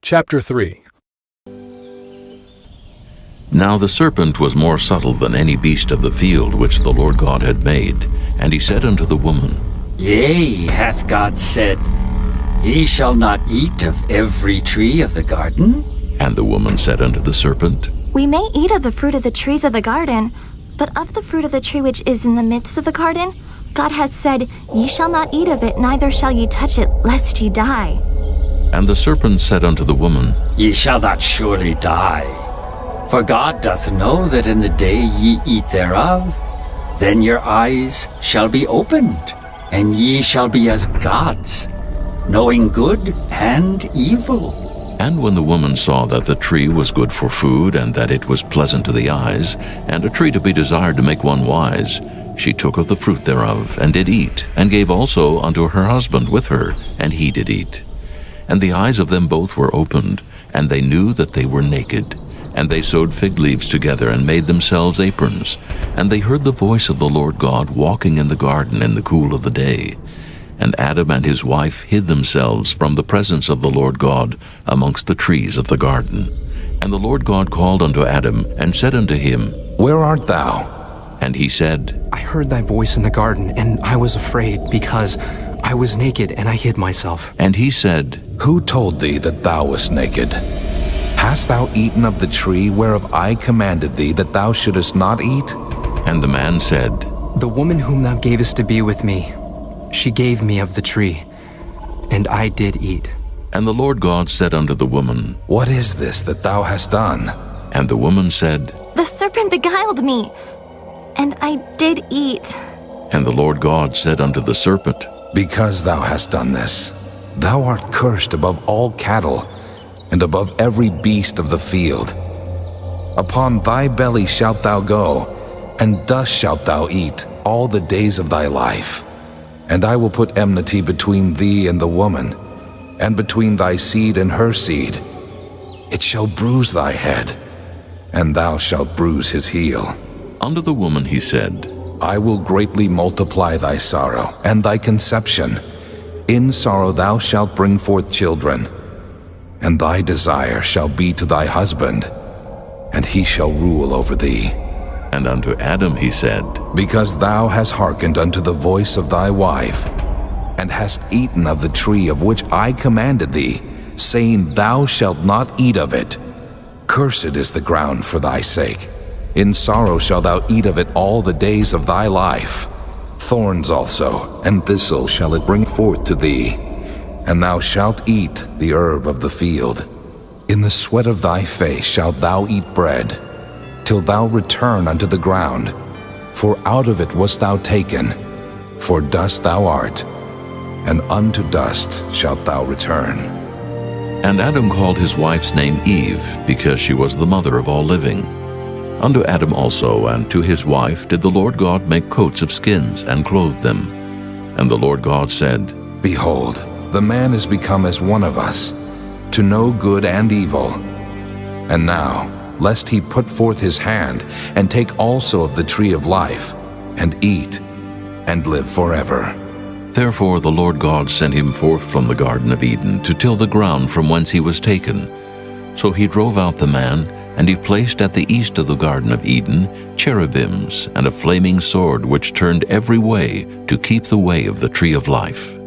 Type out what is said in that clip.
Chapter 3. Now the serpent was more subtle than any beast of the field which the Lord God had made. And he said unto the woman, Yea, hath God said, Ye shall not eat of every tree of the garden? And the woman said unto the serpent, We may eat of the fruit of the trees of the garden, but of the fruit of the tree which is in the midst of the garden, God hath said, Ye shall not eat of it, neither shall ye touch it, lest ye die. And the serpent said unto the woman, Ye shall not surely die. For God doth know that in the day ye eat thereof, then your eyes shall be opened, and ye shall be as gods, knowing good and evil. And when the woman saw that the tree was good for food, and that it was pleasant to the eyes, and a tree to be desired to make one wise, she took of the fruit thereof, and did eat, and gave also unto her husband with her, and he did eat. And the eyes of them both were opened, and they knew that they were naked. And they sewed fig leaves together, and made themselves aprons. And they heard the voice of the Lord God walking in the garden in the cool of the day. And Adam and his wife hid themselves from the presence of the Lord God amongst the trees of the garden. And the Lord God called unto Adam, and said unto him, Where art thou? And he said, I heard thy voice in the garden, and I was afraid, because I was naked, and I hid myself. And he said, Who told thee that thou wast naked? Hast thou eaten of the tree whereof I commanded thee that thou shouldest not eat? And the man said, The woman whom thou gavest to be with me, she gave me of the tree, and I did eat. And the Lord God said unto the woman, What is this that thou hast done? And the woman said, The serpent beguiled me, and I did eat. And the Lord God said unto the serpent, Because thou hast done this, thou art cursed above all cattle, and above every beast of the field. Upon thy belly shalt thou go, and dust shalt thou eat all the days of thy life. And I will put enmity between thee and the woman, and between thy seed and her seed. It shall bruise thy head, and thou shalt bruise his heel. Unto the woman he said, I will greatly multiply thy sorrow and thy conception. In sorrow thou shalt bring forth children, and thy desire shall be to thy husband, and he shall rule over thee. And unto Adam he said, Because thou hast hearkened unto the voice of thy wife, and hast eaten of the tree of which I commanded thee, saying, Thou shalt not eat of it. Cursed is the ground for thy sake. In sorrow shalt thou eat of it all the days of thy life. Thorns also and thistles shall it bring forth to thee, and thou shalt eat the herb of the field. In the sweat of thy face shalt thou eat bread, till thou return unto the ground. For out of it wast thou taken, for dust thou art, and unto dust shalt thou return. And Adam called his wife's name Eve, because she was the mother of all living. Unto Adam also and to his wife did the Lord God make coats of skins, and clothe them. And the Lord God said, Behold, the man is become as one of us, to know good and evil. And now, lest he put forth his hand, and take also of the tree of life, and eat, and live forever. Therefore the Lord God sent him forth from the Garden of Eden to till the ground from whence he was taken. So he drove out the man, and he placed at the east of the Garden of Eden cherubims and a flaming sword which turned every way to keep the way of the tree of life.